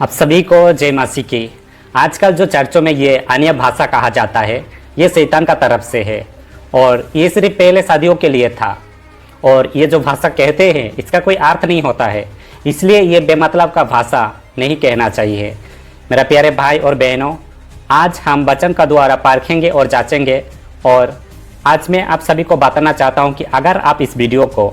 आप सभी को जय मसीह की। आजकल जो चर्चों में ये अन्य भाषा कहा जाता है, ये शैतान का तरफ से है और ये सिर्फ पहले शादियों के लिए था। और ये जो भाषा कहते हैं इसका कोई अर्थ नहीं होता है, इसलिए ये बेमतलब का भाषा नहीं कहना चाहिए। मेरा प्यारे भाई और बहनों, आज हम वचन का द्वारा परखेंगे और जांचेंगे। और आज मैं आप सभी को बताना चाहता हूँ कि अगर आप इस वीडियो को,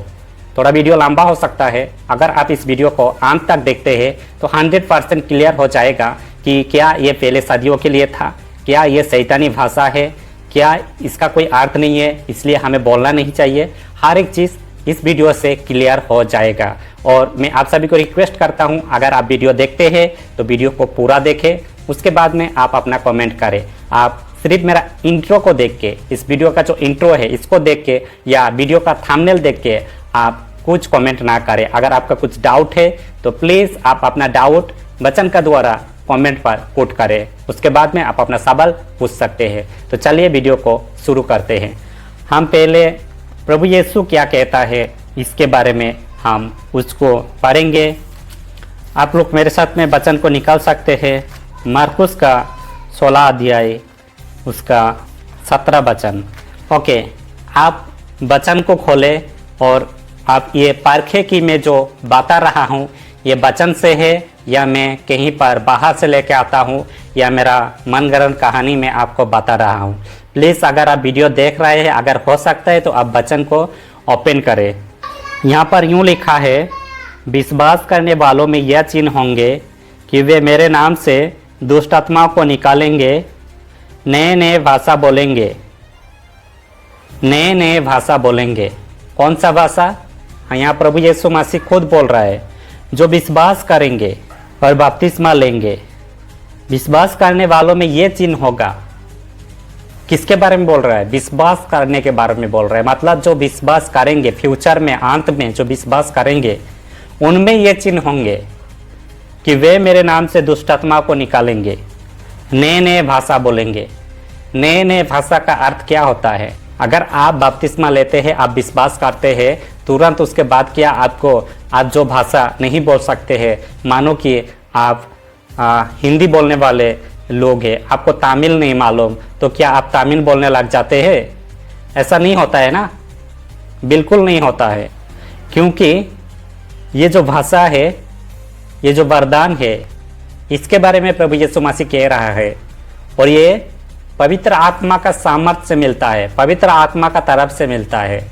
थोड़ा वीडियो लंबा हो सकता है, अगर आप इस वीडियो को अंत तक देखते हैं तो 100% क्लियर हो जाएगा कि क्या ये पहले सदियों के लिए था, क्या ये शैतानी भाषा है, क्या इसका कोई अर्थ नहीं है, इसलिए हमें बोलना नहीं चाहिए। हर एक चीज़ इस वीडियो से क्लियर हो जाएगा। और मैं आप सभी को रिक्वेस्ट करता हूं, अगर आप वीडियो देखते हैं तो वीडियो को पूरा देखें, उसके बाद में आप अपना कमेंट करें। आप सिर्फ मेरा इंट्रो को देख के, इस वीडियो का जो इंट्रो है इसको देख के या वीडियो का थंबनेल देख के आप कुछ कमेंट ना करें। अगर आपका कुछ डाउट है तो प्लीज़ आप अपना डाउट वचन का द्वारा कमेंट पर पुट करें, उसके बाद में आप अपना सवाल पूछ सकते हैं। तो चलिए वीडियो को शुरू करते हैं। हम पहले प्रभु यीशु क्या कहता है इसके बारे में हम उसको पढ़ेंगे। आप लोग मेरे साथ में वचन को निकाल सकते हैं। मार्कुस का 16 अध्याय उसका 17 वचन। ओके, आप वचन को खोलें और आप ये परखे कि मैं जो बता रहा हूँ ये वचन से है या मैं कहीं पर बाहर से लेके आता हूँ या मेरा मनगढ़ंत कहानी में आपको बता रहा हूँ। प्लीज़ अगर आप वीडियो देख रहे हैं, अगर हो सकता है तो आप वचन को ओपन करें। यहाँ पर यूँ लिखा है, विश्वास करने वालों में यह चिन्ह होंगे कि वे मेरे नाम से दुष्ट आत्माओं को निकालेंगे, नए नए भाषा बोलेंगे। नए नए भाषा बोलेंगे। कौन सा भाषा? यहाँ प्रभु यीशु मसीह खुद बोल रहा है, जो विश्वास करेंगे और बपतिस्मा लेंगे। विश्वास करने वालों में ये चिन्ह होगा। किसके बारे में बोल रहा है? विश्वास करने के बारे में बोल रहा है। मतलब जो विश्वास करेंगे, फ्यूचर में, अंत में जो विश्वास करेंगे उनमें ये चिन्ह होंगे कि वे मेरे नाम से दुष्ट आत्मा को निकालेंगे, नए नए भाषा बोलेंगे। नए नए भाषा का अर्थ क्या होता है? अगर आप बपतिस्मा लेते हैं, आप विश्वास करते हैं, तुरंत उसके बाद क्या आप जो भाषा नहीं बोल सकते हैं, मानो कि आप हिंदी बोलने वाले लोग हैं, आपको तमिल नहीं मालूम, तो क्या आप तमिल बोलने लग जाते हैं? ऐसा नहीं होता है ना, बिल्कुल नहीं होता है। क्योंकि ये जो भाषा है, ये जो वरदान है, इसके बारे में प्रभु यीशु मसीह कह रहा है और ये पवित्र आत्मा का सामर्थ्य से मिलता है, पवित्र आत्मा का तरफ से मिलता है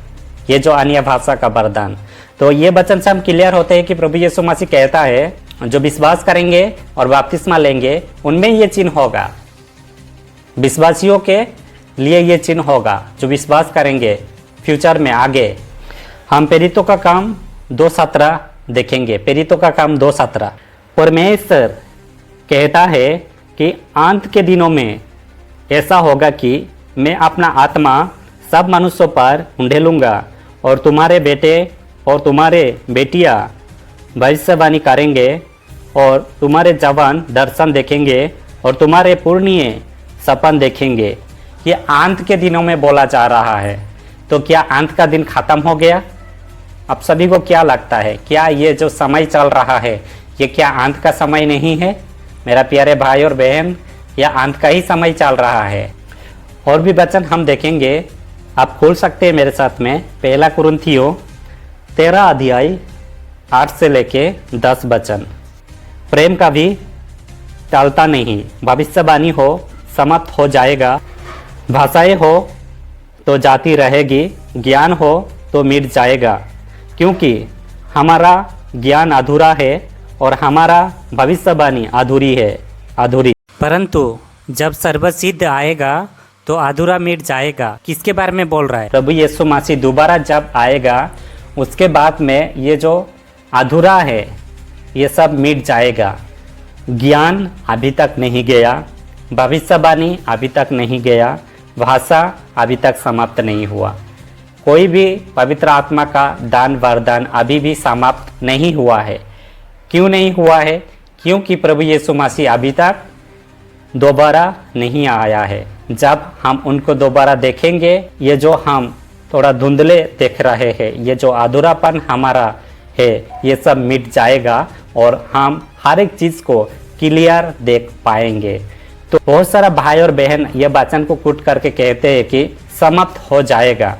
ये जो अन्य भाषा का वरदान। तो ये वचन से हम क्लियर होते हैं कि प्रभु यीशु मसीह कहता है, जो विश्वास करेंगे और बपतिस्मा लेंगे उनमें ये चिन्ह होगा। विश्वासियों के लिए ये चिन्ह होगा जो विश्वास करेंगे फ्यूचर में। आगे हम प्रेरितों का काम 2:17 देखेंगे। प्रेरितों का काम 2:17। परमेश्वर कहता है कि अंत के दिनों में ऐसा होगा कि मैं अपना आत्मा सब मनुष्यों पर उंडेलूंगा और तुम्हारे बेटे और तुम्हारे बेटियां भविष्यवाणी करेंगे और तुम्हारे जवान दर्शन देखेंगे और तुम्हारे पुरनिये सपन देखेंगे। ये अंत के दिनों में बोला जा रहा है। तो क्या अंत का दिन खत्म हो गया? आप सभी को क्या लगता है, क्या ये जो समय चल रहा है ये क्या अंत का समय नहीं है? मेरा प्यारे भाई और बहन, यह अंत का ही समय चल रहा है। और भी वचन हम देखेंगे, आप खोल सकते हैं मेरे साथ में। पहला कुरिन्थियों 13 अध्याय 8 से लेके 10 वचन। प्रेम का भी टलता नहीं, भविष्यवाणी हो समाप्त हो जाएगा, भाषाएं हो तो जाती रहेगी, ज्ञान हो तो मिट जाएगा, क्योंकि हमारा ज्ञान अधूरा है और हमारा भविष्यवाणी अधूरी है, अधूरी। परंतु जब सर्वसिद्ध आएगा तो अधूरा मिट जाएगा। किसके बारे में बोल रहा है? प्रभु यीशु मसीह दोबारा जब आएगा उसके बाद में ये जो अधूरा है ये सब मिट जाएगा। ज्ञान अभी तक नहीं गया, भविष्यवाणी अभी तक नहीं गया, भाषा अभी तक समाप्त नहीं हुआ, कोई भी पवित्र आत्मा का दान वरदान अभी भी समाप्त नहीं हुआ है। क्यों नहीं हुआ है? क्योंकि प्रभु यीशु मसीह अभी तक दोबारा नहीं आया है। जब हम उनको दोबारा देखेंगे, ये जो हम थोड़ा धुंधले देख रहे हैं, ये जो अधूरापन हमारा है, ये सब मिट जाएगा और हम हर एक चीज़ को क्लियर देख पाएंगे। तो बहुत सारा भाई और बहन ये वचन को कूट करके कहते हैं कि समाप्त हो जाएगा,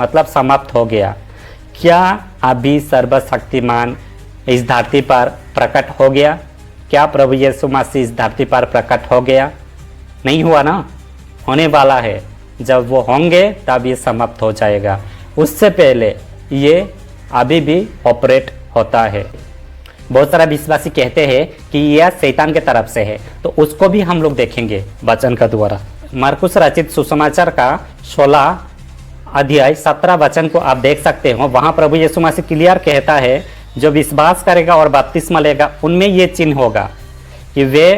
मतलब समाप्त हो गया। क्या अभी सर्वशक्तिमान इस धरती पर प्रकट हो गया? क्या प्रभु यीशु मसीह इस धरती पर प्रकट हो गया? नहीं हुआ ना, होने वाला है। जब वो होंगे तब ये समाप्त हो जाएगा। उससे पहले ये अभी भी ऑपरेट होता है। बहुत सारा विश्वासी कहते हैं कि यह शैतान के तरफ से है, तो उसको भी हम लोग देखेंगे वचन का द्वारा। मरकुस रचित सुसमाचार का 16 अध्याय 17 वचन को आप देख सकते हो। वहाँ प्रभु यीशु मसीह क्लियर कहता है, जो विश्वास करेगा और बपतिस्मा लेगा उनमें ये चिन्ह होगा कि वे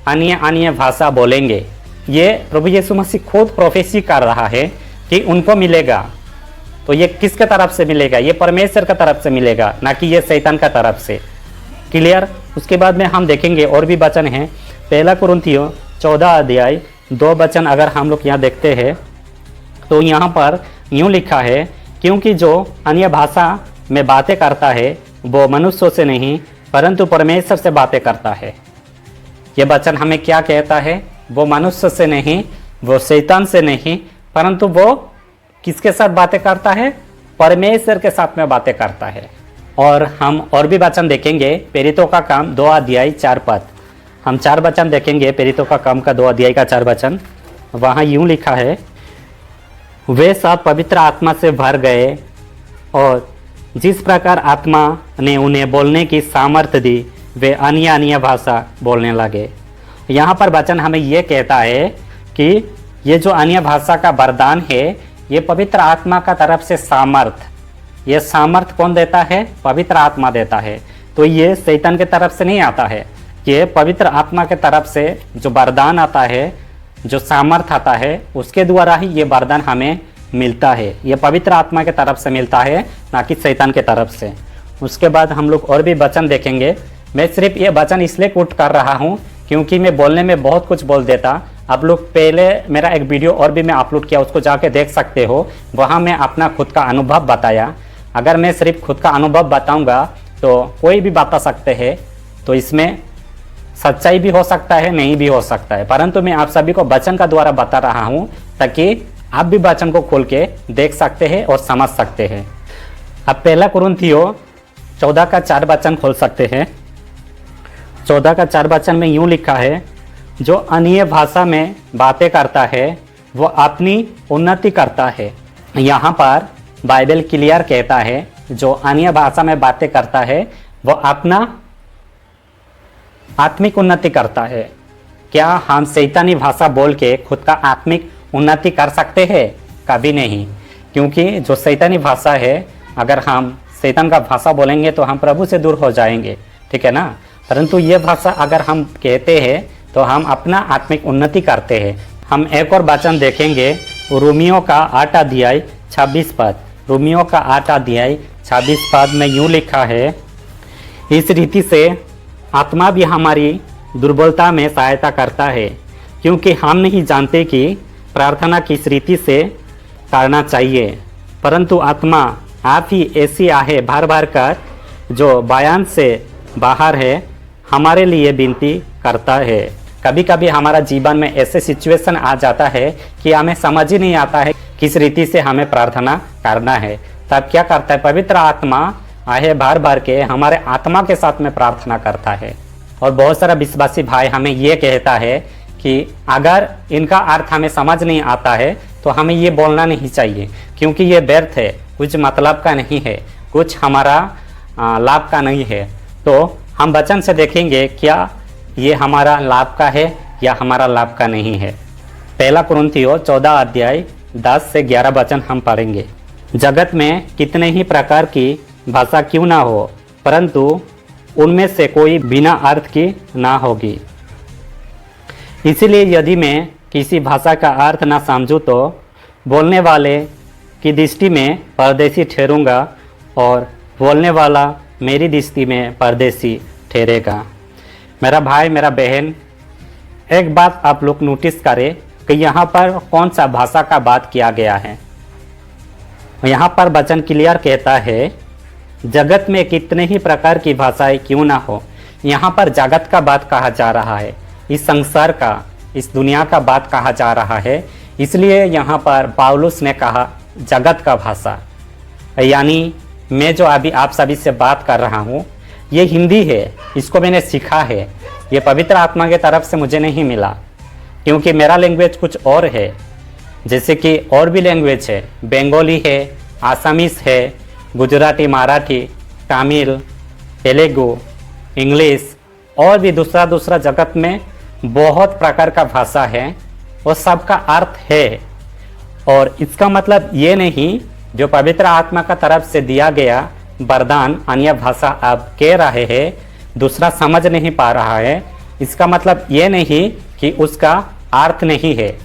अन्य अन्य भाषा बोलेंगे। ये प्रभु यीशु मसीह खुद प्रोफेसी कर रहा है कि उनको मिलेगा। तो ये किसके तरफ से मिलेगा? ये परमेश्वर का तरफ से मिलेगा, ना कि ये शैतान का तरफ से। क्लियर? उसके बाद में हम देखेंगे और भी वचन हैं। पहला कुरिन्थियों 14 अध्याय 2 वचन अगर हम लोग यहाँ देखते हैं तो यहाँ पर यूँ लिखा है, क्योंकि जो अन्य भाषा में बातें करता है वो मनुष्यों से नहीं परंतु परमेश्वर से बातें करता है। ये वचन हमें क्या कहता है? वो मनुष्य से नहीं, वो शैतान से नहीं, परंतु वो किसके साथ बातें करता है? परमेश्वर के साथ में बातें करता है। और हम और भी वचन देखेंगे। प्रेरितों का काम 2 अध्याय 4 पद, हम 4 वचन देखेंगे। प्रेरितों का काम का 2 अध्याय का 4 वचन, वहाँ यूँ लिखा है, वे सब पवित्र आत्मा से भर गए और जिस प्रकार आत्मा ने उन्हें बोलने की सामर्थ्य दी वे अन्य अन्य भाषा बोलने लगे। यहाँ पर वचन हमें ये कहता है कि ये जो अन्य भाषा का वरदान है ये पवित्र आत्मा का तरफ से सामर्थ, ये सामर्थ कौन देता है? पवित्र आत्मा देता है। तो ये शैतान के तरफ से नहीं आता है, ये पवित्र आत्मा के तरफ से जो वरदान आता है, जो सामर्थ आता है, उसके द्वारा ही ये वरदान हमें मिलता है। ये पवित्र आत्मा के तरफ से मिलता है, ना कि शैतान के तरफ से। उसके बाद हम लोग और भी वचन देखेंगे। मैं सिर्फ ये वचन इसलिए कोट कर रहा हूँ क्योंकि मैं बोलने में बहुत कुछ बोल देता। आप लोग पहले मेरा एक वीडियो और भी मैं अपलोड किया, उसको जाके देख सकते हो। वहाँ मैं अपना खुद का अनुभव बताया। अगर मैं सिर्फ खुद का अनुभव बताऊँगा तो कोई भी बता सकते हैं, तो इसमें सच्चाई भी हो सकता है, नहीं भी हो सकता है, परंतु मैं आप सभी को वचन का द्वारा बता रहा हूँ ताकि आप भी वचन को खोल के देख सकते हैं और समझ सकते हैं। अब पहला कुरिन्थियों 14 का 4 वचन खोल सकते हैं। 14 का 4 वचन में यूँ लिखा है, जो अन्य भाषा में बातें करता है वो अपनी उन्नति करता है। यहाँ पर बाइबल क्लियर कहता है, जो अन्य भाषा में बातें करता है वो अपना आत्मिक उन्नति करता है। क्या हम शैतानी भाषा बोल के खुद का आत्मिक उन्नति कर सकते हैं? कभी नहीं, क्योंकि जो शैतानी भाषा है, अगर हम शैतान का भाषा बोलेंगे तो हम प्रभु से दूर हो जाएंगे, ठीक है ना। परंतु ये भाषा अगर हम कहते हैं तो हम अपना आत्मिक उन्नति करते हैं। हम एक और वचन देखेंगे, रोमियो का 8 अध्याय 26 पद। रोमियो का 8 अध्याय 26 पद में यूँ लिखा है, इस रीति से आत्मा भी हमारी दुर्बलता में सहायता करता है, क्योंकि हम नहीं जानते कि प्रार्थना किस रीति से करना चाहिए, परंतु आत्मा आप ही ऐसी आहे भर भर कर जो बयान से बाहर है हमारे लिए विनती करता है। कभी कभी हमारा जीवन में ऐसे सिचुएशन आ जाता है कि हमें समझ ही नहीं आता है किस रीति से हमें प्रार्थना करना है। तब क्या करता है? पवित्र आत्मा आहे भर भर के हमारे आत्मा के साथ में प्रार्थना करता है। और बहुत सारा विश्वासी भाई हमें ये कहता है कि अगर इनका अर्थ हमें समझ नहीं आता है तो हमें ये बोलना नहीं चाहिए, क्योंकि ये व्यर्थ है, कुछ मतलब का नहीं है, कुछ हमारा लाभ का नहीं है। तो हम वचन से देखेंगे क्या ये हमारा लाभ का है या हमारा लाभ का नहीं है। पहला कुरिन्थियों 14 अध्याय 10 से 11 वचन हम पढ़ेंगे। जगत में कितने ही प्रकार की भाषा क्यों ना हो, परंतु उनमें से कोई बिना अर्थ की ना होगी। इसलिए यदि मैं किसी भाषा का अर्थ ना समझूँ तो बोलने वाले की दृष्टि में परदेसी ठहरूंगा और बोलने वाला मेरी दृष्टि में परदेसी ठहरेगा। मेरा भाई, मेरा बहन, एक बात आप लोग नोटिस करें कि यहाँ पर कौन सा भाषा का बात किया गया है। यहाँ पर वचन क्लियर कहता है, जगत में कितने ही प्रकार की भाषाएं क्यों ना हो। यहाँ पर जगत का बात कहा जा रहा है, इस संसार का, इस दुनिया का बात कहा जा रहा है। इसलिए यहाँ पर पौलुस ने कहा जगत का भाषा। यानी मैं जो अभी आप सभी से बात कर रहा हूँ ये हिंदी है, इसको मैंने सीखा है, ये पवित्र आत्मा के तरफ से मुझे नहीं मिला, क्योंकि मेरा लैंग्वेज कुछ और है। जैसे कि और भी लैंग्वेज है, बंगाली है, आसामीस है, गुजराती, मराठी, तमिल, तेलुगु, इंग्लिश और भी दूसरा जगत में बहुत प्रकार का भाषा है, वो सबका अर्थ है। और इसका मतलब ये नहीं जो पवित्र आत्मा का तरफ से दिया गया वरदान अन्य भाषा आप कह रहे हैं, दूसरा समझ नहीं पा रहा है, इसका मतलब ये नहीं कि उसका अर्थ नहीं है।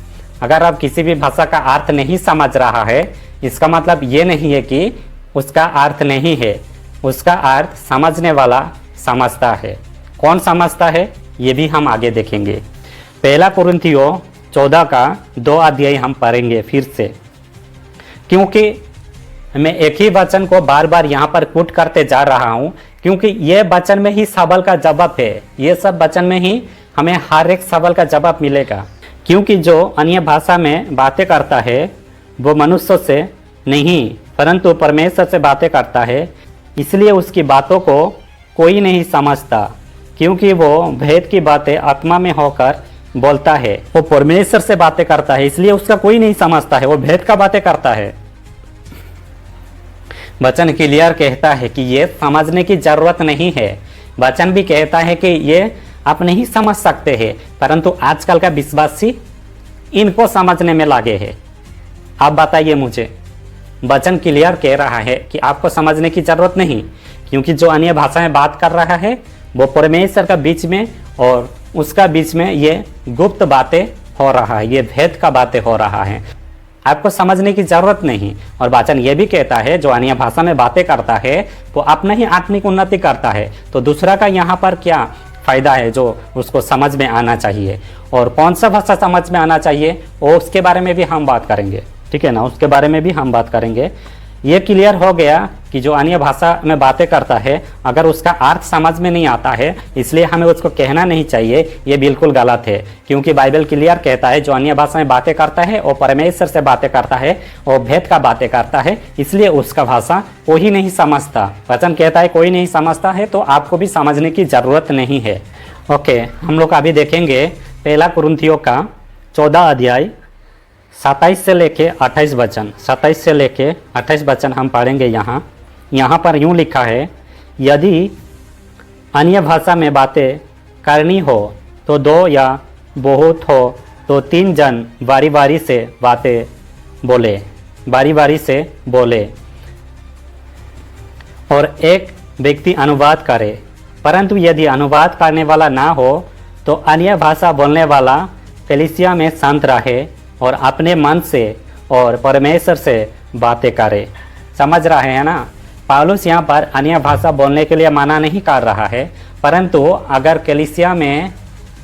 अगर आप किसी भी भाषा का अर्थ नहीं समझ रहा है, इसका मतलब ये नहीं है कि उसका अर्थ नहीं है, उसका अर्थ समझने वाला समझता है। कौन समझता है ये भी हम आगे देखेंगे। पहला कुरिन्थियों 14 का 2 अध्याय हम पढ़ेंगे फिर से, क्योंकि मैं एक ही वचन को बार बार यहाँ पर कोट करते जा रहा हूँ, क्योंकि ये वचन में ही सवाल का जवाब है। ये सब वचन में ही हमें हर एक सवाल का जवाब मिलेगा। क्योंकि जो अन्य भाषा में बातें करता है वो मनुष्य से नहीं परंतु परमेश्वर से बातें करता है, इसलिए उसकी बातों को कोई नहीं समझता, क्योंकि वो भेद की बातें आत्मा में होकर बोलता है। वो परमेश्वर से बातें करता है, इसलिए उसका कोई नहीं समझता है, वो भेद का बातें करता है। वचन क्लियर कहता है कि ये समझने की जरूरत नहीं है। वचन भी कहता है कि ये आप नहीं समझ सकते हैं, परंतु आजकल का विश्वासी इनको समझने में लगे हैं। आप बताइए मुझे, वचन क्लियर कह रहा है कि आपको समझने की जरूरत नहीं, क्योंकि जो अन्य भाषा में बात कर रहा है वो परमेश्वर का बीच में और उसका बीच में ये गुप्त बातें हो रहा है, ये भेद का बातें हो रहा है, आपको समझने की जरूरत नहीं। और वचन ये भी कहता है जो अन्य भाषा में बातें करता है वो अपना ही आत्मिक उन्नति करता है, तो दूसरा का यहाँ पर क्या फायदा है जो उसको समझ में आना चाहिए। और कौन सा भाषा समझ में आना चाहिए वो उसके बारे में भी हम बात करेंगे, ठीक है ना, उसके बारे में भी हम बात करेंगे। ये क्लियर हो गया कि जो अन्य भाषा में बातें करता है अगर उसका अर्थ समझ में नहीं आता है, इसलिए हमें उसको कहना नहीं चाहिए, ये बिल्कुल गलत है। क्योंकि बाइबल क्लियर कहता है जो अन्य भाषा में बातें करता है वो परमेश्वर से बातें करता है, वो भेद का बातें करता है, इसलिए उसका भाषा कोई नहीं समझता। वचन कहता है कोई नहीं समझता है, तो आपको भी समझने की ज़रूरत नहीं है। ओके, हम लोग अभी देखेंगे पहला कुरिन्थियों का 14 अध्याय 27 से लेके 28 वचन, 27 से लेके 28 वचन हम पढ़ेंगे। यहाँ पर यूँ लिखा है, यदि अन्य भाषा में बातें करनी हो तो 2 या बहुत हो तो 3 जन बारी बारी से बातें बोले, बारी बारी से बोले और एक व्यक्ति अनुवाद करे। परंतु यदि अनुवाद करने वाला ना हो तो अन्य भाषा बोलने वाला कलीसिया में शांत रहे और अपने मन से और परमेश्वर से बातें करे। समझ रहे हैं ना, पौलुस यहाँ पर अन्य भाषा बोलने के लिए मना नहीं कर रहा है, परंतु अगर कलीसिया में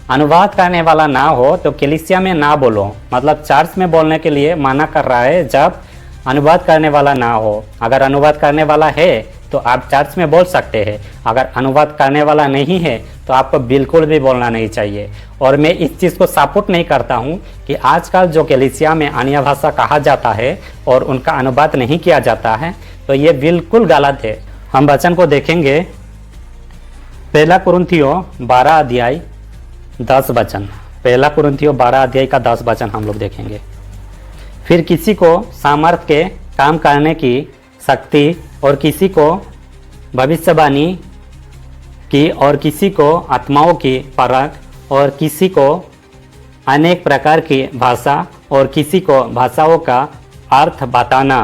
अनुवाद करने वाला ना हो तो कलीसिया में ना बोलो, मतलब चर्च में बोलने के लिए मना कर रहा है जब अनुवाद करने वाला ना हो। अगर अनुवाद करने वाला है तो आप चर्च में बोल सकते हैं, अगर अनुवाद करने वाला नहीं है तो आपको बिल्कुल भी बोलना नहीं चाहिए। और मैं इस चीज़ को सपोर्ट नहीं करता हूँ कि आजकल जो कलीसिया में अन्य भाषा कहा जाता है और उनका अनुवाद नहीं किया जाता है, तो ये बिल्कुल गलत है। हम वचन को देखेंगे, पहला कुरिन्थियों 12 अध्याय 10 वचन, पहला कुरिन्थियों 12 अध्याय का 10 वचन हम लोग देखेंगे। फिर किसी को सामर्थ के काम करने की शक्ति और किसी को भविष्यवाणी की और किसी को आत्माओं की परख और किसी को अनेक प्रकार की भाषा और किसी को भाषाओं का अर्थ बताना,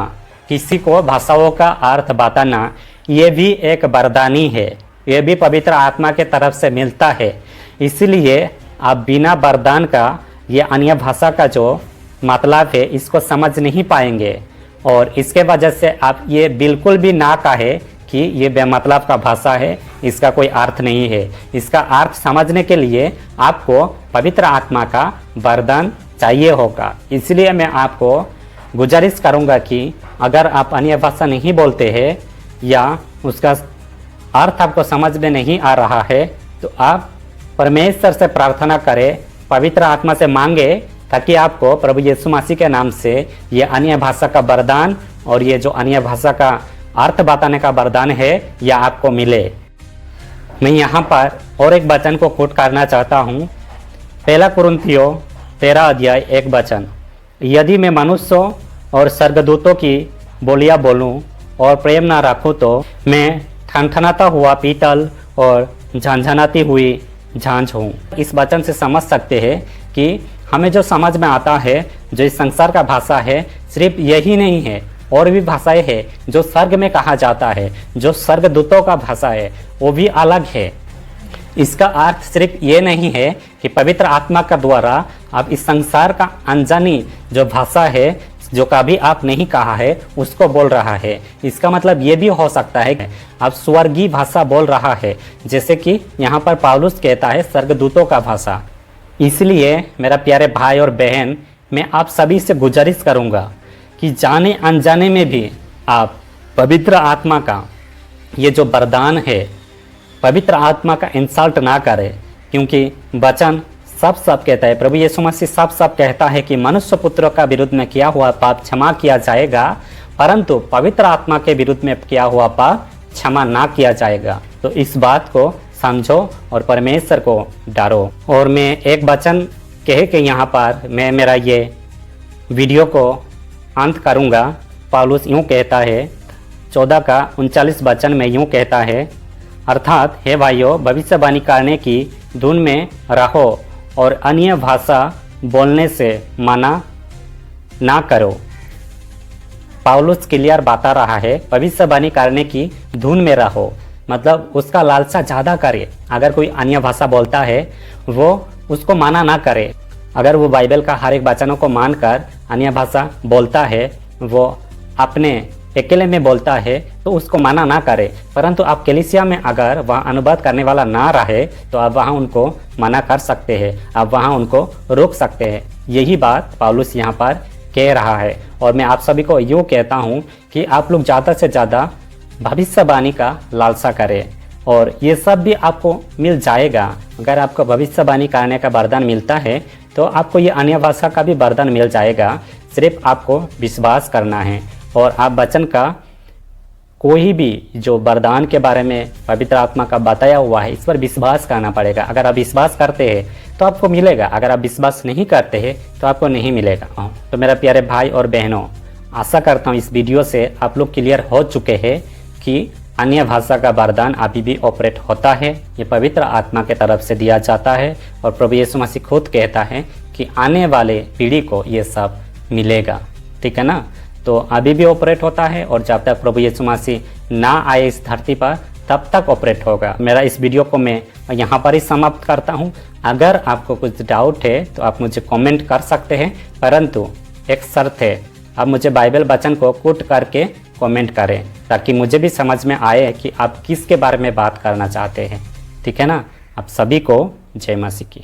किसी को भाषाओं का अर्थ बताना, ये भी एक वरदानी है, ये भी पवित्र आत्मा के तरफ से मिलता है। इसलिए आप बिना वरदान का ये अन्य भाषा का जो मतलब है इसको समझ नहीं पाएंगे, और इसके वजह से आप ये बिल्कुल भी ना कहे कि ये बेमतलब का भाषा है, इसका कोई अर्थ नहीं है। इसका अर्थ समझने के लिए आपको पवित्र आत्मा का वरदान चाहिए होगा। इसलिए मैं आपको गुजारिश करूंगा कि अगर आप अन्य भाषा नहीं बोलते हैं या उसका अर्थ आपको समझ में नहीं आ रहा है, तो आप परमेश्वर से प्रार्थना करें, पवित्र आत्मा से मांगे, ताकि आपको प्रभु यीशु मसीह के नाम से ये अन्य भाषा का वरदान और ये जो अन्य भाषा का अर्थ बताने का वरदान है यह आपको मिले। मैं यहाँ पर और एक वचन को कोट करना चाहता हूँ। 1 कुरिन्थियों 13 अध्याय 1 वचन, यदि मैं मनुष्यों और स्वर्गदूतों की बोलियाँ बोलूँ और प्रेम ना रखूँ तो मैं ठनठनाता हुआ पीतल और झनझनाती हुई झांझ हूँ। इस वचन से समझ सकते हैं कि हमें जो समझ में आता है, जो इस संसार का भाषा है, सिर्फ यही नहीं है, और भी भाषाएं हैं जो स्वर्ग में कहा जाता है, जो स्वर्गदूतों का भाषा है वो भी अलग है। इसका अर्थ सिर्फ ये नहीं है कि पवित्र आत्मा का द्वारा आप इस संसार का अनजानी जो भाषा है, जो कभी आप नहीं कहा है, उसको बोल रहा है। इसका मतलब ये भी हो सकता है कि आप स्वर्गीय भाषा बोल रहा है, जैसे कि यहाँ पर पौलुस कहता है स्वर्गदूतों का भाषा। इसलिए मेरा प्यारे भाई और बहन, मैं आप सभी से गुजारिश करूँगा कि जाने अनजाने में भी आप पवित्र आत्मा का ये जो वरदान है, पवित्र आत्मा का इंसल्ट ना करें, क्योंकि वचन सब कहता है, प्रभु यीशु मसीह सब कहता है कि मनुष्य पुत्रों का विरुद्ध में किया हुआ पाप क्षमा किया जाएगा, परंतु पवित्र आत्मा के विरुद्ध में किया हुआ पाप क्षमा ना किया जाएगा। तो इस बात को समझो और परमेश्वर को डरो। और मैं एक वचन कह के यहाँ पर मैं मेरा ये वीडियो को अंत करूँगा। पौलुस यूँ कहता है, 14 का 39 वचन में यूँ कहता है, अर्थात हे भाइयों, भविष्यवाणी करने की धुन में रहो और अन्य भाषा बोलने से मना ना करो। पौलुस क्लियर बता रहा है, भविष्यवाणी करने की धुन में रहो, मतलब उसका लालसा ज़्यादा करे। अगर कोई अन्य भाषा बोलता है वो उसको माना ना करे। अगर वो बाइबल का हर एक वचनों को मानकर अन्य भाषा बोलता है, वो अपने अकेले में बोलता है, तो उसको माना ना करे। परंतु आप कलीसिया में अगर वहाँ अनुवाद करने वाला ना रहे तो आप वहाँ उनको मना कर सकते हैं, आप वहाँ उनको रोक सकते हैं। यही बात पौलुस यहाँ पर कह रहा है। और मैं आप सभी को यूँ कहता हूँ कि आप लोग ज़्यादा से ज़्यादा भविष्यवाणी का लालसा करें, और ये सब भी आपको मिल जाएगा। अगर आपको भविष्यवाणी करने का वरदान मिलता है तो आपको ये अन्य भाषा का भी वरदान मिल जाएगा। सिर्फ आपको विश्वास करना है, और आप वचन का कोई भी जो वरदान के बारे में पवित्र आत्मा का बताया हुआ है, इस पर विश्वास करना पड़ेगा। अगर आप विश्वास करते हैं तो आपको मिलेगा, अगर आप विश्वास नहीं करते हैं तो आपको नहीं मिलेगा। तो मेरा प्यारे भाई और बहनों, आशा करता हूँ इस वीडियो से आप लोग क्लियर हो चुके हैं कि अन्य भाषा का वरदान अभी भी ऑपरेट होता है। ये पवित्र आत्मा के तरफ से दिया जाता है, और प्रभु यीशु मसीह खुद कहता है कि आने वाले पीढ़ी को ये सब मिलेगा। ठीक है ना? तो अभी भी ऑपरेट होता है, और जब तक प्रभु यीशु मसीह ना आए इस धरती पर तब तक ऑपरेट होगा। मेरा इस वीडियो को मैं यहाँ पर ही समाप्त करता हूँ। अगर आपको कुछ डाउट है तो आप मुझे कमेंट कर सकते हैं, परंतु एक शर्त है, आप मुझे बाइबल वचन को कोट करके कमेंट करें, ताकि मुझे भी समझ में आए कि आप किसके बारे में बात करना चाहते हैं। ठीक है ना? आप सभी को जय मसीह की।